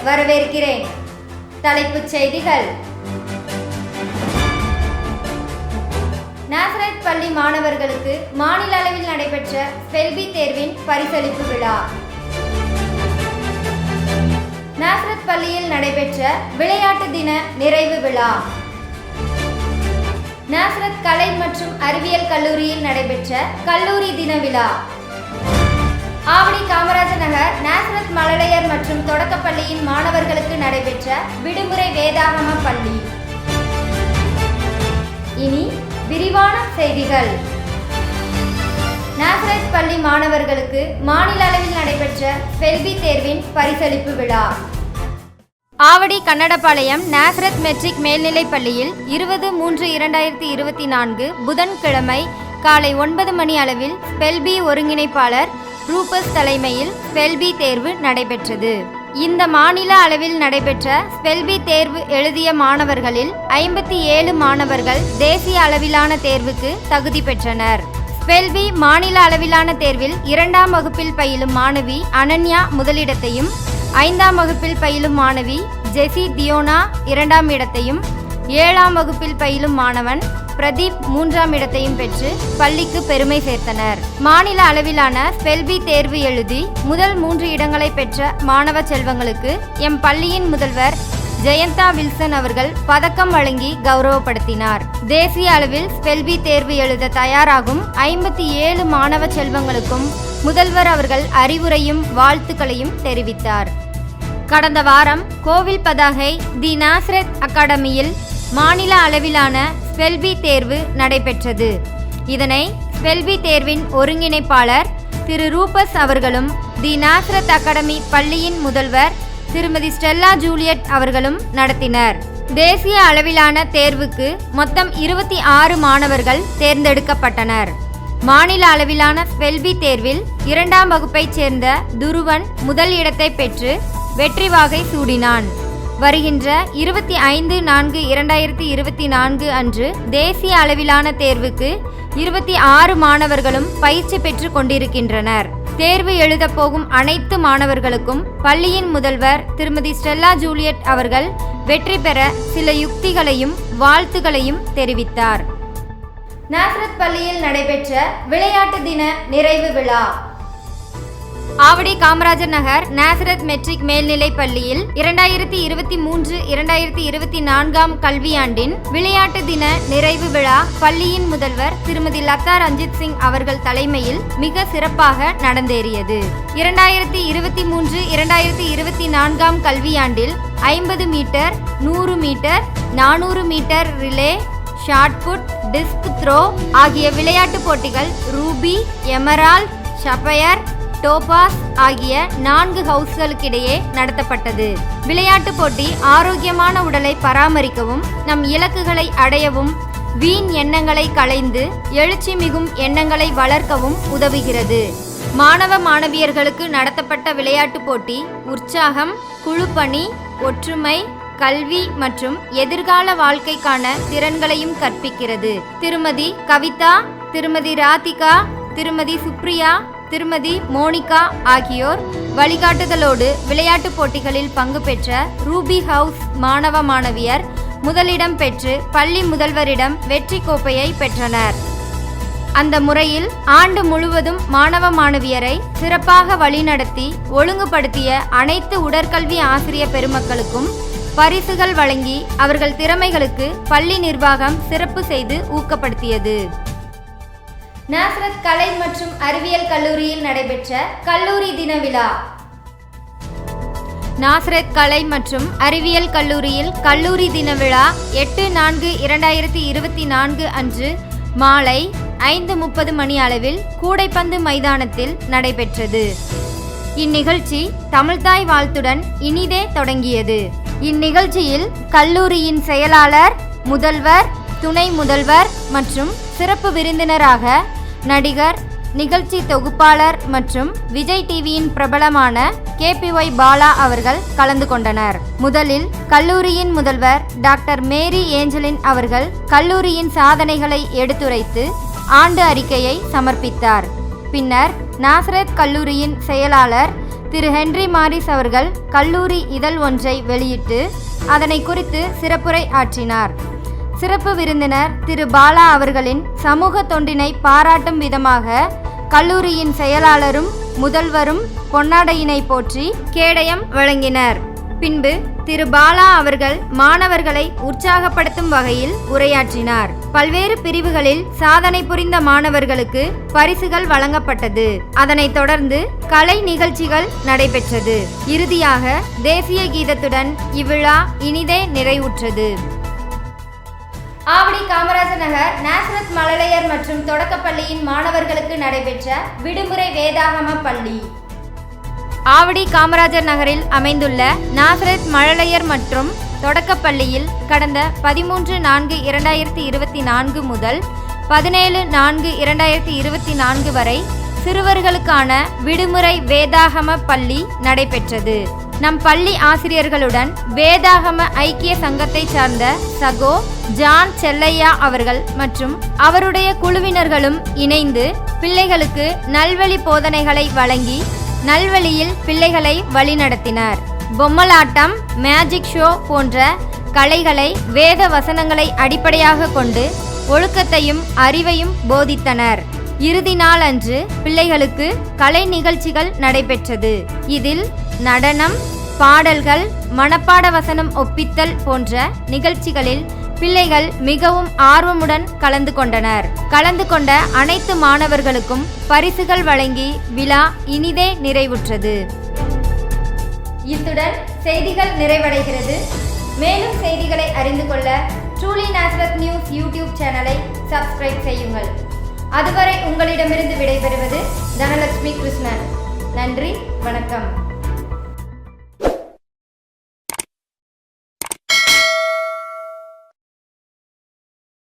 வரவேற்கிறேன். தலைப்புச் செய்திகள். நாசரேத் பள்ளி மாணவர்களுக்கு மாநில அளவில் நடைபெற்ற ஸ்பெல்பி தேர்வின் பரிசளிப்பு விழா. நாசரேத் பள்ளியில் நடைபெற்ற விளையாட்டு தின நிறைவு விழா. நாசரேத் கலை மற்றும் அறிவியல் கல்லூரியில் நடைபெற்ற கல்லூரி தின விழா. ஆவடி காமராஜர் நகர் நாசரேத் மழலையர் மற்றும் தொடக்கப்பள்ளியின் மாணவர்களுக்கு நடைபெற்ற விடுமுறை வேதாகம பள்ளி. இனி விரிவான செய்திகள். நாசரேத் பள்ளி மாணவர்களுக்கு மாநில அளவில் நடைபெற்ற ஸ்பெல்பி தேர்வின் பரிசளிப்பு விழா. ஆவடி கன்னடபாளையம் நாசரேத் மெட்ரிக் மேல்நிலைப் பள்ளியில் 20/3/2024 புதன்கிழமை காலை 9 மணி அளவில் ஸ்பெல்பி ஒருங்கிணைப்பாளர் ரூபஸ் தலைமையில் ஸ்பெல்பி தேர்வு நடைபெற்றது. இந்த மாநில அளவில் நடைபெற்ற ஸ்பெல்பி தேர்வு எழுதிய மாணவர்களில் 57 மாணவர்கள் தேசிய அளவிலான தேர்வுக்கு தகுதி பெற்றனர். ஸ்பெல்பி மாநில அளவிலான தேர்வில் 2ஆம் வகுப்பில் பயிலும் மாணவி அனன்யா முதலிடத்தையும், 5ஆம் வகுப்பில் பயிலும் மாணவி ஜெசி தியோனா 2ஆம் இடத்தையும், 7ஆம் வகுப்பில் பயிலும் மாணவன் பிரதீப் 3ஆம் இடத்தையும் பெற்று பள்ளிக்கு பெருமை சேர்த்தனர். மாநில அளவிலான ஸ்பெல்பி தேர்வு எழுதி முதல் 3 இடங்களை பெற்ற மாணவ செல்வங்களுக்கு எம் பள்ளியின் முதல்வர் ஜெயந்தா வில்சன் அவர்கள் பதக்கம் வழங்கி கௌரவப்படுத்தினார். தேசிய அளவில் ஸ்பெல்பி தேர்வு எழுத தயாராகும் 57 மாணவ செல்வங்களுக்கும் முதல்வர் அவர்கள் அறிவுரையும் வாழ்த்துக்களையும் தெரிவித்தார். கடந்த வாரம் கோவில் பதாகை தி நாசரேத் அகாடமியில் மாநில அளவிலான ஸ்பெல்பி தேர்வு நடைபெற்றது. இதனை ஸ்பெல்பி தேர்வின் ஒருங்கிணைப்பாளர் திரு ரூபஸ் அவர்களும் தி நாசரேத் அகாடமி பள்ளியின் முதல்வர் திருமதி ஸ்டெல்லா ஜூலியட் அவர்களும் நடத்தினர். தேசிய அளவிலான தேர்வுக்கு மொத்தம் 26 மாணவர்கள் தேர்ந்தெடுக்கப்பட்டனர். மாநில அளவிலான ஸ்பெல்பி தேர்வில் 2ஆம் வகுப்பைச் சேர்ந்த துருவன் முதல் இடத்தை பெற்று வெற்றி வாகை சூடினான். வருகின்ற 25/4/2024 அன்று தேசிய அளவிலான தேர்வுக்கு 26 மாணவர்களும் பயிற்சி பெற்று கொண்டிருக்கின்றனர். தேர்வு எழுத போகும் அனைத்து மாணவர்களுக்கும் பள்ளியின் முதல்வர் திருமதி ஸ்டெல்லா ஜூலியட் அவர்கள் வெற்றி பெற சில யுக்திகளையும் வாழ்த்துகளையும் தெரிவித்தார். நாசரேத் பள்ளியில் நடைபெற்ற விளையாட்டு தின நிறைவு விழா. ஆவடி காமராஜர் நகர் நாசரேத் மெட்ரிக் மேல்நிலைப் பள்ளியில் 2023/2024 கல்வியாண்டின் விளையாட்டு தின நிறைவு விழா பள்ளியின் முதல்வர் திருமதி லதா ரஞ்சித் சிங் அவர்கள் தலைமையில் மிக சிறப்பாக நடந்தேறியது. 2023/2024 கல்வியாண்டில் 50 metre, 100 metre, 400 metre relay, shot put, disc throw ஆகிய விளையாட்டுப் போட்டிகள் ரூபி, எமரால்ட், ஷபயர், டோபாஸ் ஆகிய 4 ஹவுஸ்களுக்கிடையே நடத்தப்பட்டது. விளையாட்டு போட்டி ஆரோக்கியமான உடலை பராமரிக்கவும், நம் இலக்குகளை அடையவும், வீண் எண்ணங்களை களைந்து எழுச்சி மிகும் எண்ணங்களை வளர்க்கவும் உதவுகிறது. மாணவ மாணவியர்களுக்கு நடத்தப்பட்ட விளையாட்டு போட்டி உற்சாகம், குழுப்பணி, ஒற்றுமை, கல்வி மற்றும் எதிர்கால வாழ்க்கைக்கான திறன்களையும் கற்பிக்கிறது. திருமதி கவிதா, திருமதி ராதிகா, திருமதி சுப்ரியா, திருமதி மோனிகா ஆகியோர் வழிகாட்டுதலோடு விளையாட்டுப் போட்டிகளில் பங்கு பெற்ற ரூபி ஹவுஸ் மாணவ மாணவியர் முதலிடம் பெற்று பள்ளி முதல்வரிடம் வெற்றி கோப்பையை பெற்றனர். அந்த முறையில் ஆண்டு முழுவதும் மாணவ மாணவியரை சிறப்பாக வழிநடத்தி ஒழுங்குபடுத்திய அனைத்து உடற்கல்வி ஆசிரிய பெருமக்களுக்கும் பரிசுகள் வழங்கி அவர்கள் திறமைகளுக்கு பள்ளி நிர்வாகம் சிறப்பு செய்து ஊக்கப்படுத்தியது. நாசரேத் கலை மற்றும் அறிவியல் கல்லூரியில் நடைபெற்ற கல்லூரி தின விழா. நாசரேத் கலை மற்றும் அறிவியல் கல்லூரியில் கல்லூரி தின விழா 8/4/2024 அன்று மாலை 5:30 மணி அளவில் கூடைப்பந்து மைதானத்தில் நடைபெற்றது. இந்நிகழ்ச்சி தமிழ்தாய் வாழ்த்துடன் இனிதே தொடங்கியது. இந்நிகழ்ச்சியில் கல்லூரியின் செயலாளர், முதல்வர், துணை முதல்வர் மற்றும் சிறப்பு விருந்தினராக நடிகர், நிகழ்ச்சி தொகுப்பாளர் மற்றும் விஜய் டிவியின் பிரபலமான KPY பாலா அவர்கள் கலந்து கொண்டனர். முதலில் கல்லூரியின் முதல்வர் டாக்டர் மேரி ஏஞ்சலின் அவர்கள் கல்லூரியின் சாதனைகளை எடுத்துரைத்து ஆண்டு அறிக்கையை சமர்ப்பித்தார். பின்னர் நாசரேத் கல்லூரியின் செயலாளர் திரு ஹென்றி மாரிஸ் அவர்கள் கல்லூரி இதழ் ஒன்றை வெளியிட்டு அதனை குறித்து சிறப்புரை ஆற்றினார். சிறப்பு விருந்தினர் திரு பாலா அவர்களின் சமூக தொண்டினை பாராட்டும் விதமாக கல்லூரியின் செயலாளரும் முதல்வரும் பொன்னாடையினை போற்றி கேடயம் வழங்கினர். பின்பு திரு பாலா அவர்கள் மாணவர்களை உற்சாகப்படுத்தும் வகையில் உரையாற்றினார். பல்வேறு பிரிவுகளில் சாதனை புரிந்த மாணவர்களுக்கு பரிசுகள் வழங்கப்பட்டது. அதனைத் தொடர்ந்து கலை நிகழ்ச்சிகள் நடைபெற்றது. இறுதியாக தேசிய கீதத்துடன் இவ்விழா இனிதே நிறைவுற்றது. ஆவடி காமராஜர் நகர் நாசரத் மழலையர் மற்றும் தொடக்கப்பள்ளியின் மாணவர்களுக்கு நடைபெற்ற விடுமுறை வேதாகம பள்ளி. ஆவடி காமராஜர் நகரில் அமைந்துள்ள நாசரத் மழலையர் மற்றும் தொடக்கப்பள்ளியில் கடந்த 13/4/2024 முதல் 17/4/2024 வரை சிறுவர்களுக்கான விடுமுறை வேதாகம பள்ளி நடைபெற்றது. நம் பள்ளி ஆசிரியர்களுடன் வேதாகம ஐக்கிய சங்கத்தை சார்ந்த சகோ ஜான் செல்லையா அவர்கள் மற்றும் அவருடைய குழுவினர்களும் இணைந்து பிள்ளைகளுக்கு நல்வழி போதனைகளை வழங்கி நல்வழியில் பிள்ளைகளை வழிநடத்தினர். பொம்மலாட்டம், மேஜிக் ஷோ போன்ற கலைகளை வேத வசனங்களை அடிப்படையாக கொண்டு ஒழுக்கத்தையும் அறிவையும் போதித்தனர். இறுதி நாள் அன்று பிள்ளைகளுக்கு கலை நிகழ்ச்சிகள் நடைபெற்றது. இதில் நடனம், பாடல்கள், மனப்பாட வசனம் ஒப்பித்தல் போன்ற நிகழ்ச்சிகளில் பிள்ளைகள் மிகவும் ஆர்வமுடன் கலந்து கொண்டனர். கலந்து கொண்ட அனைத்து மாணவர்களுக்கும் பரிசுகள் வழங்கி விழா இனிதே நிறைவுற்றது. இத்துடன் செய்திகள் நிறைவடைகிறது. மேலும் செய்திகளை அறிந்து கொள்ள ட்ரூலி நாசரத் நியூஸ் யூடியூப் சேனலை சப்ஸ்கிரைப் செய்யுங்கள். அதுவரை உங்களிடமிருந்து விடைபெறுவது தனலட்சுமி கிருஷ்ணன். நன்றி, வணக்கம்.